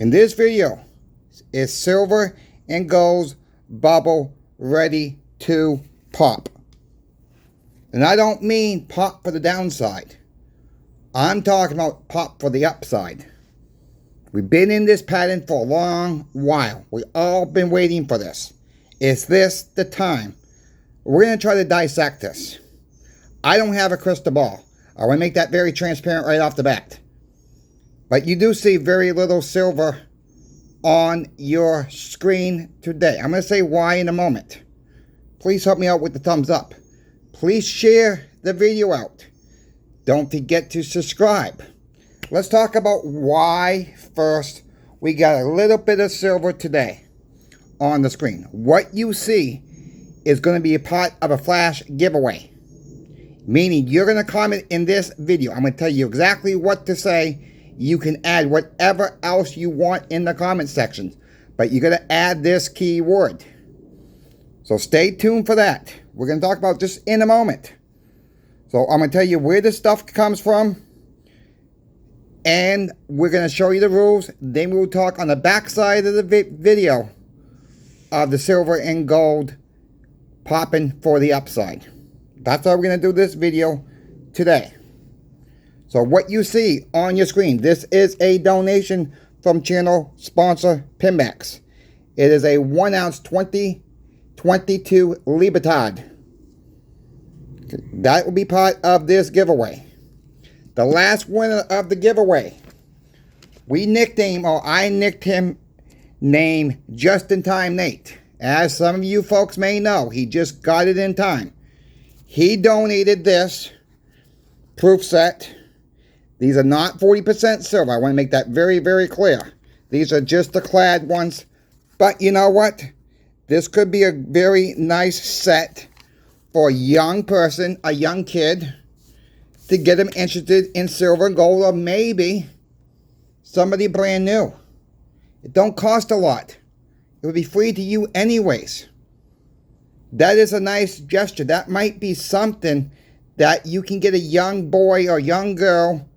In this video is silver and gold's bubble ready to pop. And I don't mean pop for the downside. I'm talking about pop for the upside. We've been in this pattern for a long while. We've all been waiting for this. Is this the time? We're going to try to dissect this. I don't have a crystal ball. I want to make that very transparent right off the bat. But you do see very little silver on your screen today. I'm going to say why in a moment. Please help me out with the thumbs up. Please share the video out. Don't forget to subscribe. Let's talk about why first we got a little bit of silver today on the screen. What you see is going to be a part of a flash giveaway. Meaning you're going to comment in this video. I'm going to tell you exactly what to say. You can add whatever else you want in the comment section. But you're going to add this keyword. So stay tuned for that. We're going to talk about this in a moment. So I'm going to tell you where this stuff comes from. And we're going to show you the rules. Then we'll talk on the back side of the video of the silver and gold popping for the upside. That's how we're going to do this video today. So what you see on your screen, this is a donation from channel sponsor Pinbacks. It is a 1 ounce 2022 Libertad. That will be part of this giveaway. The last winner of the giveaway, we nicknamed, or I nicked him, named Just in Time Nate. As some of you folks may know, he just got it in time. He donated this proof set. These are not 40% silver. I want to make that very, very clear. These are just the clad ones. But you know what? This could be a very nice set for a young person, a young kid, to get them interested in silver and gold, or maybe somebody brand new. It don't cost a lot. It would be free to you anyways. That is a nice gesture. That might be something that you can get a young boy or young girl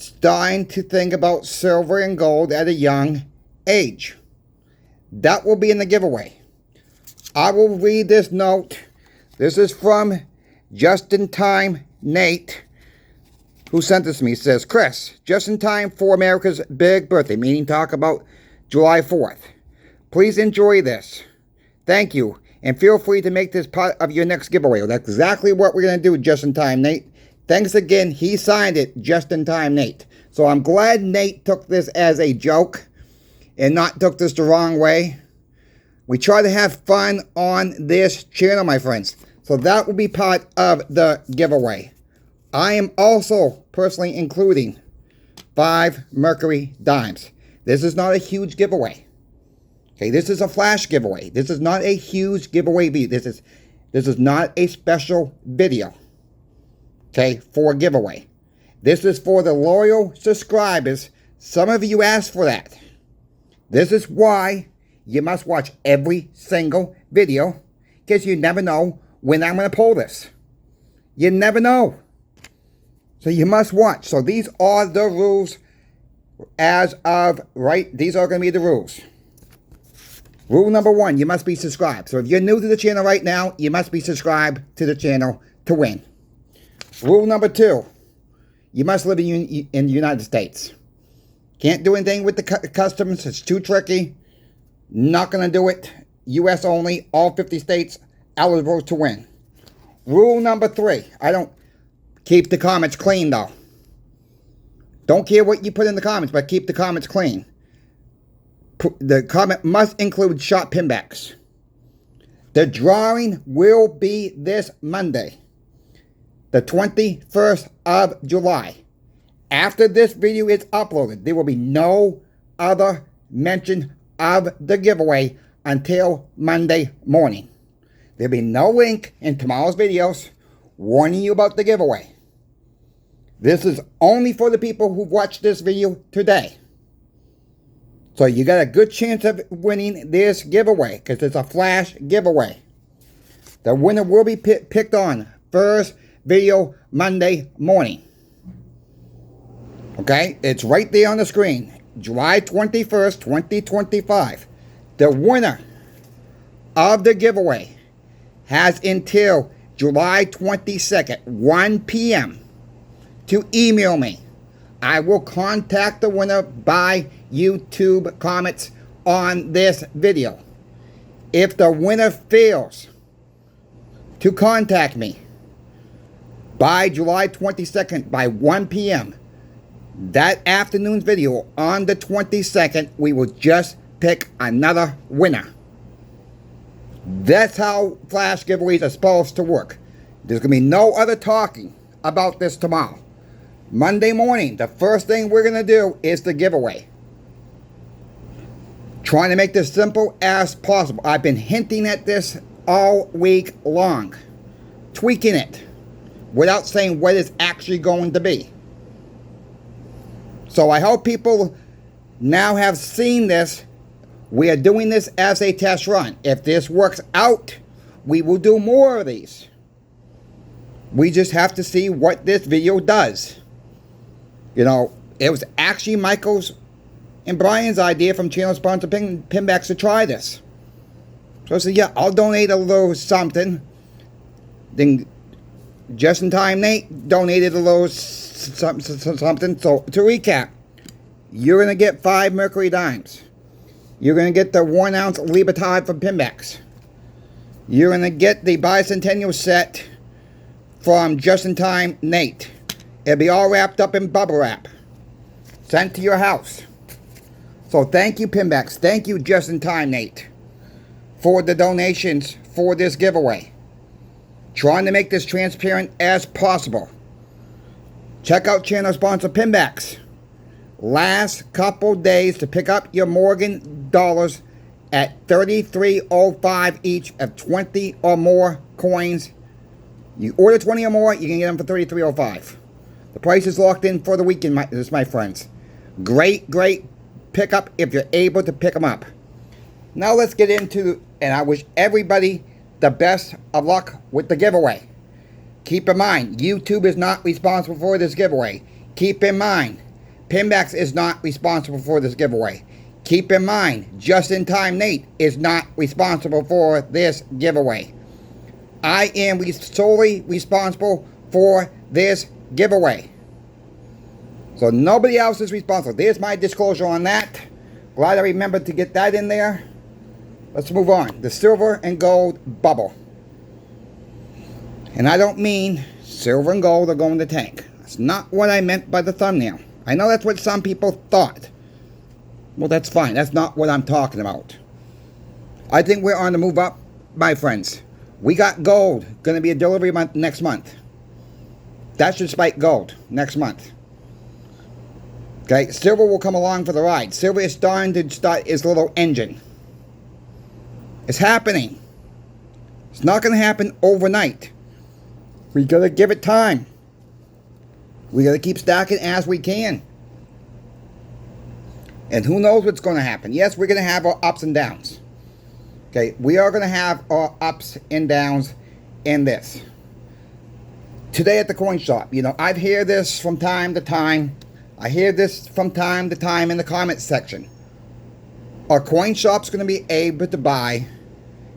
starting to think about silver and gold at a young age. That will be in the giveaway. I will read this note. This is from Just in Time Nate, who sent this to me. He says, Chris, just in time for America's big birthday, meaning talk about July 4th. Please enjoy this. Thank you. And feel free to make this part of your next giveaway. Well, that's exactly what we're going to do, Just in Time Nate. Thanks again. He signed it, Just in Time Nate. So I'm glad Nate took this as a joke and not took this the wrong way. We try to have fun on this channel, my friends. So that will be part of the giveaway. I am also personally including 5 Mercury dimes. This is not a huge giveaway. Okay, this is a flash giveaway. This is not a huge giveaway video. This is not a special video. Okay, for a giveaway. This is for the loyal subscribers. Some of you asked for that. This is why you must watch every single video, because you never know when I'm going to pull this. You never know. So you must watch. So these are the rules as of right. These are going to be the rules. Rule number 1, you must be subscribed. So if you're new to the channel right now, you must be subscribed to the channel to win. Rule number 2, you must live in the United States. Can't do anything with the customs. It's too tricky. Not going to do it. U.S. only. All 50 states eligible to win. Rule number 3, I don't keep the comments clean though. Don't care what you put in the comments, but keep the comments clean. The comment must include shot pinbacks. The drawing will be this Monday, the 21st of July. After this video is uploaded, there will be no other mention of the giveaway until Monday morning. There'll be no link in tomorrow's videos warning you about the giveaway. This is only for the people who watched this video today. So you got a good chance of winning this giveaway because it's a flash giveaway. The winner will be picked on first video Monday morning. Okay, it's right there on the screen. July 21st, 2025. The winner of the giveaway has until July 22nd, 1 p.m. to email me. I will contact the winner by YouTube comments on this video. If the winner fails to contact me by July 22nd by 1 p.m., that afternoon's video on the 22nd, we will just pick another winner. That's how flash giveaways are supposed to work. There's going to be no other talking about this tomorrow. Monday morning, the first thing we're going to do is the giveaway. Trying to make this simple as possible. I've been hinting at this all week long. Tweaking it without saying what it's actually going to be. So I hope people now have seen this. We are doing this as a test run. If this works out, we will do more of these. We just have to see what this video does. You know, it was actually Michael's and Brian's idea from channel sponsor Pinbacks to try this. So I said, yeah, I'll donate a little something. Then Just in Time Nate donated a little something. So to recap, you're going to get 5 Mercury dimes. You're going to get the 1 ounce Libertad from Pinbacks. You're going to get the bicentennial set from Just in Time Nate. It'll be all wrapped up in bubble wrap. Sent to your house. So thank you, Pinbacks. Thank you, Just in Time Nate, for the donations for this giveaway. Trying to make this transparent as possible. Check out channel sponsor Pinbacks. Last couple days to pick up your Morgan dollars at $33.05 each of 20 or more coins. You order 20 or more, you can get them for $33.05. The price is locked in for the weekend, my friends. Great pickup if you're able to pick them up. Now let's get into, and I wish everybody the best of luck with the giveaway. Keep in mind, YouTube is not responsible for this giveaway. Keep in mind, Pinbacks is not responsible for this giveaway. Keep in mind, Just in Time Nate is not responsible for this giveaway. I am solely responsible for this giveaway. So nobody else is responsible. There's my disclosure on that. Glad I remembered to get that in there. Let's move on. The silver and gold bubble. And I don't mean silver and gold are going to tank. That's not what I meant by the thumbnail. I know that's what some people thought. Well, that's fine. That's not what I'm talking about. I think we're on the move up, my friends. We got gold. Going to be a delivery month next month. That should spike gold next month. Okay, silver will come along for the ride. Silver is starting to start its little engine. It's happening. It's not going to happen overnight. We got to give it time. We got to keep stacking as we can. And who knows what's going to happen. Yes, we're going to have our ups and downs. Okay, we are going to have our ups and downs in this. Today at the coin shop, you know, I hear this from time to time. I hear this from time to time in the comment section. Our coin shop's going to be able to buy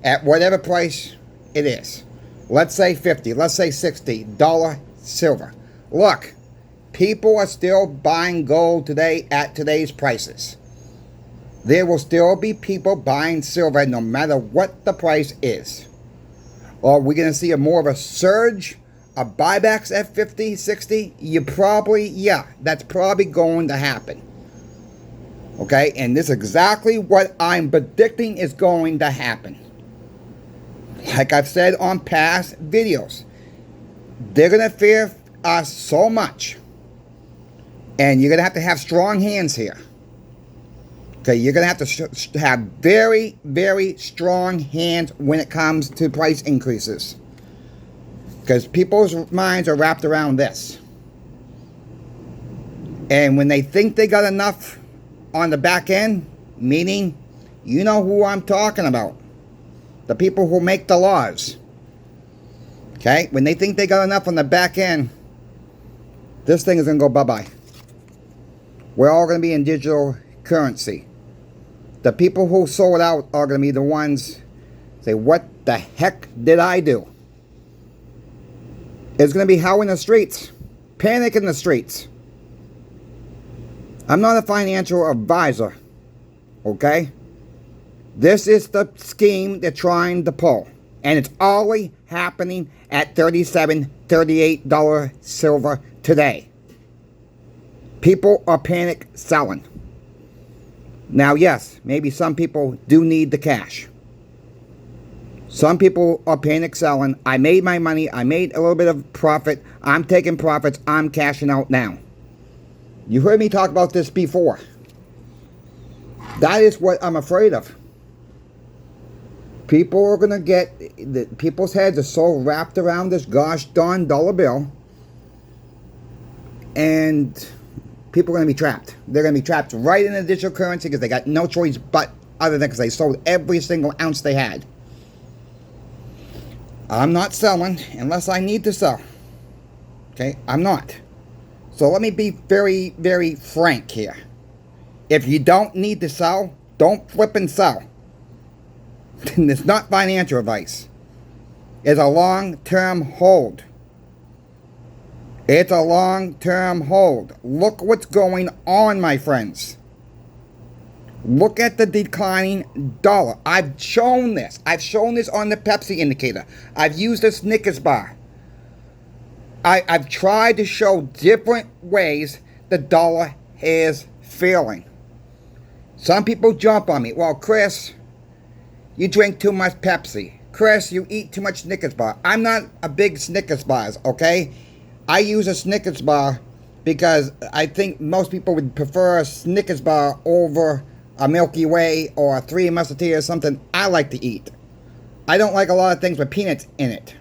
at whatever price it is. Let's say 50, let's say $60 silver. Look, people are still buying gold today at today's prices. There will still be people buying silver no matter what the price is. Are we going to see more of a surge of buybacks at 50, 60? Yeah, that's probably going to happen. Okay, and this is exactly what I'm predicting is going to happen. Like I've said on past videos, they're going to fear us so much. And you're going to have strong hands here. Okay, you're going to have to have very strong hands when it comes to price increases. Because people's minds are wrapped around this. And when they think they got enough on the back end, meaning, you know who I'm talking about. The people who make the laws. Okay, when they think they got enough on the back end, this thing is going to go bye-bye. We're all going to be in digital currency. The people who sold out are going to be the ones say, what the heck did I do? It's going to be hell in the streets. Panic in the streets. I'm not a financial advisor. Okay? This is the scheme they're trying to pull. And it's only happening at $37, $38 silver today. People are panic selling. Now, yes, maybe some people do need the cash. Some people are panic selling. I made my money. I made a little bit of profit. I'm taking profits. I'm cashing out now. You heard me talk about this before. That is what I'm afraid of. People are going to get, people's heads are so wrapped around this gosh darn dollar bill. And people are going to be trapped. They're going to be trapped right in the digital currency because they got no choice but other than because they sold every single ounce they had. I'm not selling unless I need to sell. Okay? I'm not. So let me be very, very frank here. If you don't need to sell, don't flip and sell. It's not financial advice. It's a long-term hold. It's a long-term hold. Look what's going on, my friends. Look at the declining dollar. I've shown this. I've shown this on the Pepsi indicator. I've used a Snickers bar. I've tried to show different ways the dollar is failing. Some people jump on me. Well, Chris, you drink too much Pepsi. Chris, you eat too much Snickers bar. I'm not a big Snickers bars, okay? I use a Snickers bar because I think most people would prefer a Snickers bar over a Milky Way or a Three Musketeers or something I like to eat. I don't like a lot of things with peanuts in it.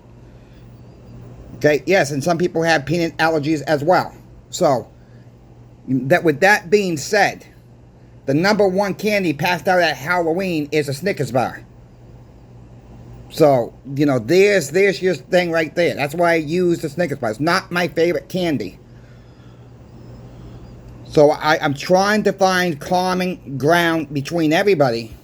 Okay, yes, and some people have peanut allergies as well. So, with that being said, the number one candy passed out at Halloween is a Snickers bar. So, you know, there's your thing right there. That's why I use the Snickers bar. It's not my favorite candy. So I'm trying to find common ground between everybody.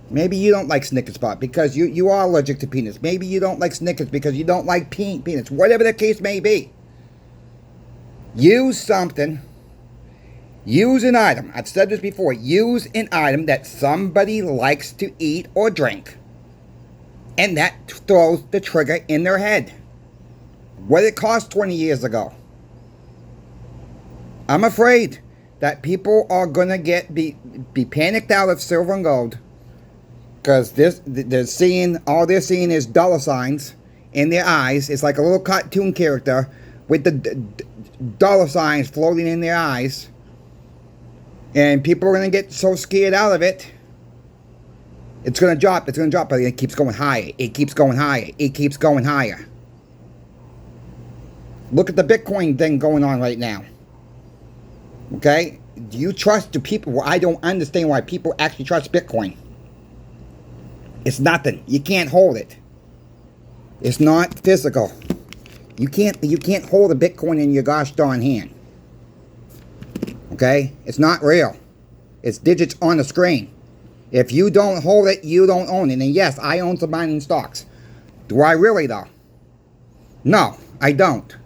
Maybe you don't like Snickers bar because you are allergic to peanuts. Maybe you don't like Snickers because you don't like peanuts. Whatever the case may be. Use something. Use an item. I've said this before. Use an item that somebody likes to eat or drink. And that throws the trigger in their head. What did it cost 20 years ago? I'm afraid that people are going to be panicked out of silver and gold because they're seeing is dollar signs in their eyes. It's like a little cartoon character with the dollar signs floating in their eyes. And people are going to get so scared out of it. It's going to drop. It's going to drop, but it keeps going higher. It keeps going higher. It keeps going higher. Look at the Bitcoin thing going on right now. Okay? Do you trust the people? Well, I don't understand why people actually trust Bitcoin. It's nothing. You can't hold it. It's not physical. You can't hold a Bitcoin in your gosh darn hand. Okay? It's not real. It's digits on the screen. If you don't hold it, you don't own it. And yes, I own some mining stocks. Do I really though? No, I don't.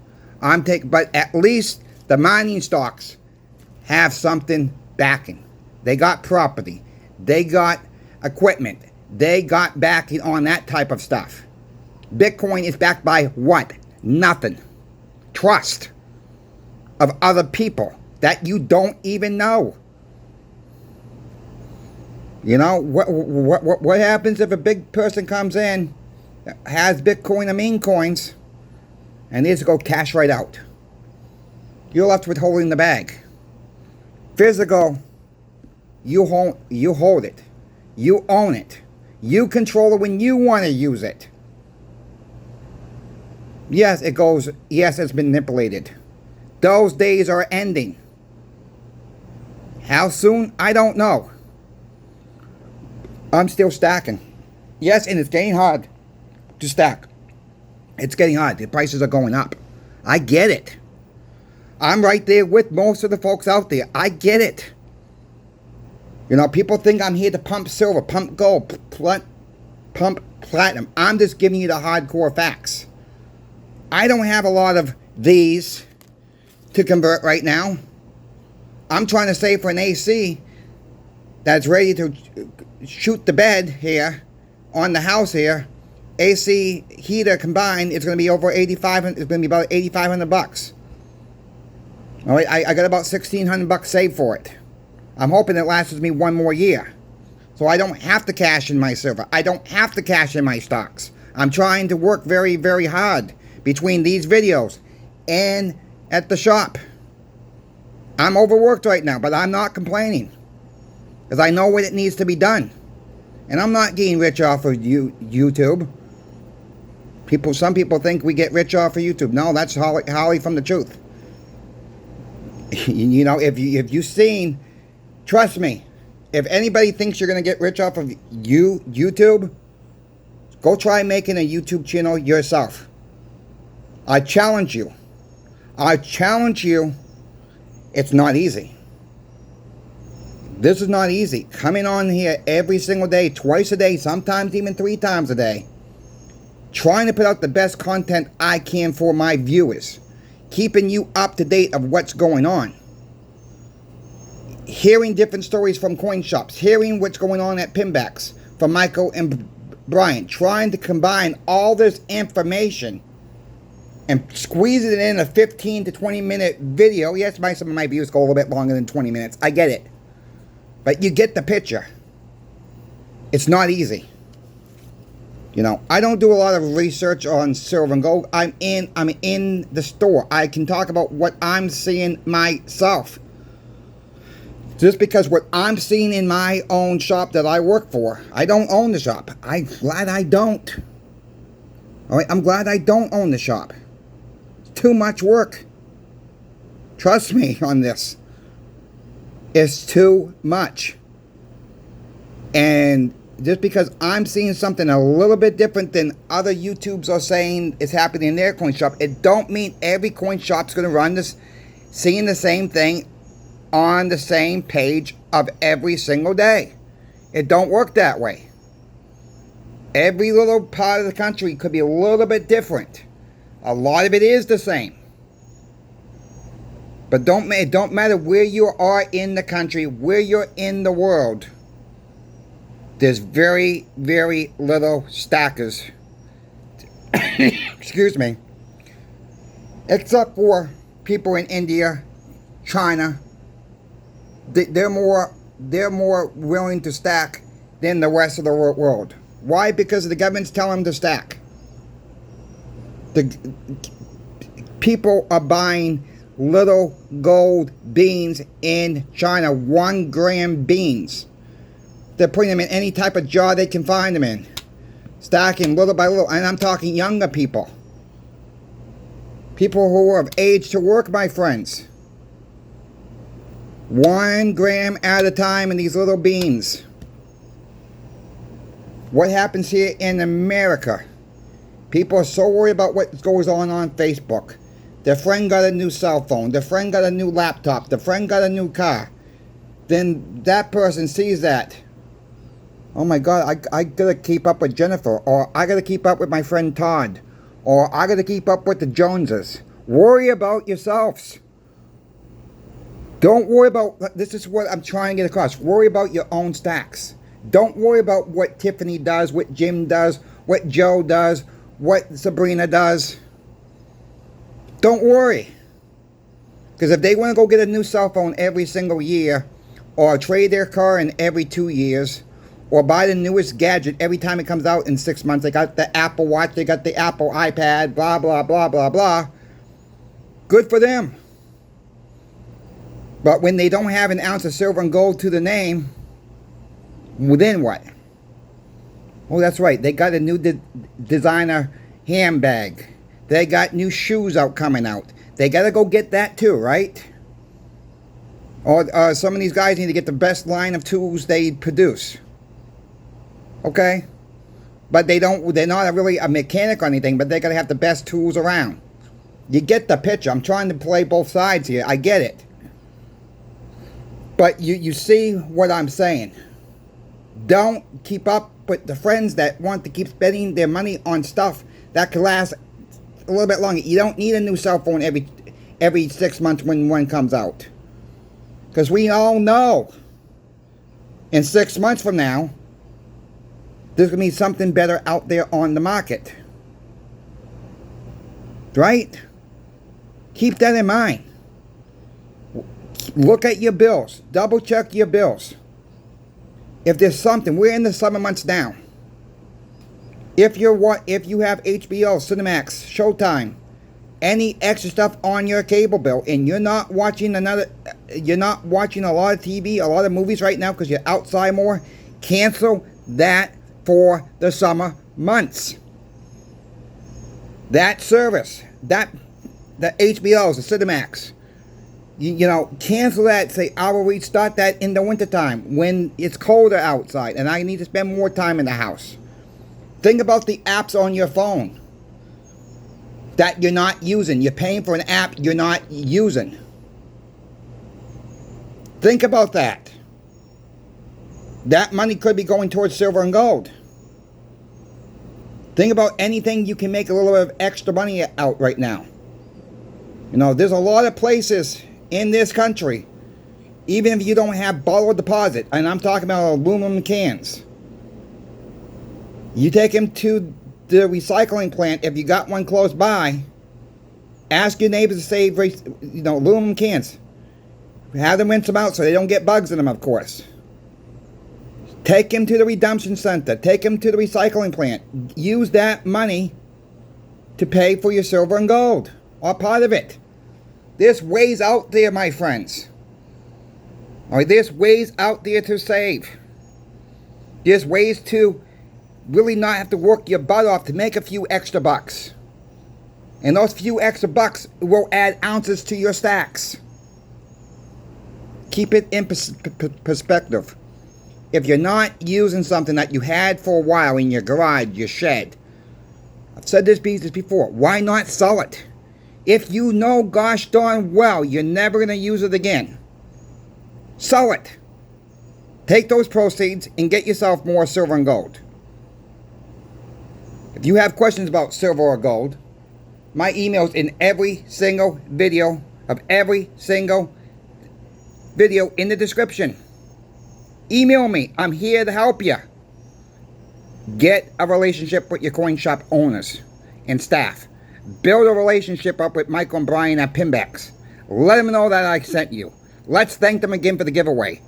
But at least the mining stocks have something backing. They got property. They got equipment. They got backing on that type of stuff. Bitcoin is backed by what? Nothing. Trust of other people that you don't even know. You know, what happens if a big person comes in, has Bitcoin and meme coins, and they just go cash right out? You're left with holding the bag. Physical, you hold it. You own it. You control it when you want to use it. Yes, it's been manipulated. Those days are ending. How soon? I don't know. I'm still stacking. Yes, and it's getting hard to stack. It's getting hard. The prices are going up. I get it. I'm right there with most of the folks out there. I get it. You know, people think I'm here to pump silver, pump gold, pump platinum. I'm just giving you the hardcore facts. I don't have a lot of these to convert right now. I'm trying to save for an AC that's ready to shoot the bed here on the house here. AC heater combined, it's going to be over 85. It's going to be about 8,500 bucks. All right, I got about 1,600 bucks saved for it. I'm hoping it lasts me one more year, so I don't have to cash in my silver. I don't have to cash in my stocks. I'm trying to work very, very hard between these videos and at the shop. I'm overworked right now, but I'm not complaining because I know what it needs to be done. And I'm not getting rich off of YouTube. Some people think we get rich off of YouTube. No, that's Holly from the truth. You know, if you've seen, trust me, if anybody thinks you're going to get rich off of YouTube, go try making a YouTube channel yourself. I challenge you. I challenge you. It's not easy. This is not easy. Coming on here every single day, twice a day, sometimes even 3 times a day. Trying to put out the best content I can for my viewers. Keeping you up to date of what's going on. Hearing different stories from coin shops. Hearing what's going on at Pinbacks from Michael and Brian. Trying to combine all this information and squeeze it in a 15 to 20 minute video. Yes, some of my views go a little bit longer than 20 minutes. I get it. But you get the picture. It's not easy. You know, I don't do a lot of research on silver and gold. I'm in the store. I can talk about what I'm seeing myself. Just because what I'm seeing in my own shop that I work for, I don't own the shop. I'm glad I don't. All right, I'm glad I don't own the shop. It's too much work. Trust me on this. It's too much. And just because I'm seeing something a little bit different than other YouTubes are saying is happening in their coin shop, it don't mean every coin shop's going to run this, seeing the same thing on the same page of every single day. It don't work that way. Every little part of the country could be a little bit different. A lot of it is the same. But it don't matter where you are in the country, where you're in the world. There's very, very little stackers. Excuse me. Except for people in India, China. They're more willing to stack than the rest of the world. Why? Because the government's telling them to stack. The people are buying little gold beans in China, 1 gram beans. They're putting them in any type of jar they can find them in. Stacking little by little. And I'm talking younger people. People who are of age to work, my friends. 1 gram at a time in these little beans. What happens here in America? People are so worried about what goes on Facebook. Their friend got a new cell phone. Their friend got a new laptop. Their friend got a new car. Then that person sees that. Oh my God, I gotta keep up with Jennifer. Or I gotta keep up with my friend Todd. Or I gotta keep up with the Joneses. Worry about yourselves. Don't worry about, this is what I'm trying to get across. Worry about your own stacks. Don't worry about what Tiffany does, what Jim does, what Joe does, what Sabrina does. Don't worry. Because if they want to go get a new cell phone every single year, or trade their car in every 2 years, or buy the newest gadget every time it comes out in 6 months, they got the Apple Watch, they got the Apple iPad, blah, blah, blah, blah, blah. Good for them. But when they don't have an ounce of silver and gold to the name, well, then what? Oh, that's right. They got a new designer handbag. They got new shoes coming out. They got to go get that too, right? Or some of these guys need to get the best line of tools they produce. Okay? But they're not really a mechanic or anything, but they got to have the best tools around. You get the picture. I'm trying to play both sides here. I get it. But you see what I'm saying. Don't keep up with the friends that want to keep spending their money on stuff that could last a little bit longer. You don't need a new cell phone every 6 months when one comes out. Because we all know in 6 months from now, there's going to be something better out there on the market. Right? Keep that in mind. Look at your bills. Double check your bills. If there's something, we're in the summer months now. If you have HBO, Cinemax, Showtime, any extra stuff on your cable bill, and you're not watching a lot of TV, a lot of movies right now because you're outside more, cancel that for the summer months. That service, the HBOs, the Cinemax, you know, cancel that. Say, I will restart that in the wintertime when it's colder outside and I need to spend more time in the house. Think about the apps on your phone that you're not using. You're paying for an app you're not using. Think about that. That money could be going towards silver and gold. Think about anything you can make a little bit of extra money out right now. You know, there's a lot of places in this country, even if you don't have bottle deposit, and I'm talking about aluminum cans. You take them to the recycling plant, if you got one close by, ask your neighbors to save, aluminum cans. Have them rinse them out so they don't get bugs in them, of course. Take them to the redemption center. Take them to the recycling plant. Use that money to pay for your silver and gold, or part of it. There's ways out there, my friends. All right, there's ways out there to save. There's ways to really not have to work your butt off to make a few extra bucks. And those few extra bucks will add ounces to your stacks. Keep it in perspective. If you're not using something that you had for a while in your garage, your shed, I've said this before, why not sell it? If you know gosh darn well you're never going to use it again, sell it. Take those proceeds and get yourself more silver and gold. If you have questions about silver or gold, my email's in every single video in the description. Email me. I'm here to help you. Get a relationship with your coin shop owners and staff. Build a relationship up with Michael and Brian at Pinbacks. Let them know that I sent you. Let's thank them again for the giveaway.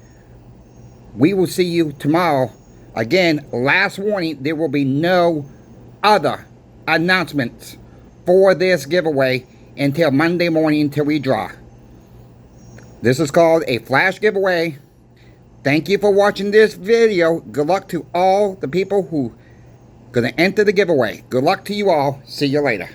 We will see you tomorrow. Again, last warning, there will be no other announcements for this giveaway until Monday morning until we draw. This is called a flash giveaway. Thank you for watching this video. Good luck to all the people who are going to enter the giveaway. Good luck to you all. See you later.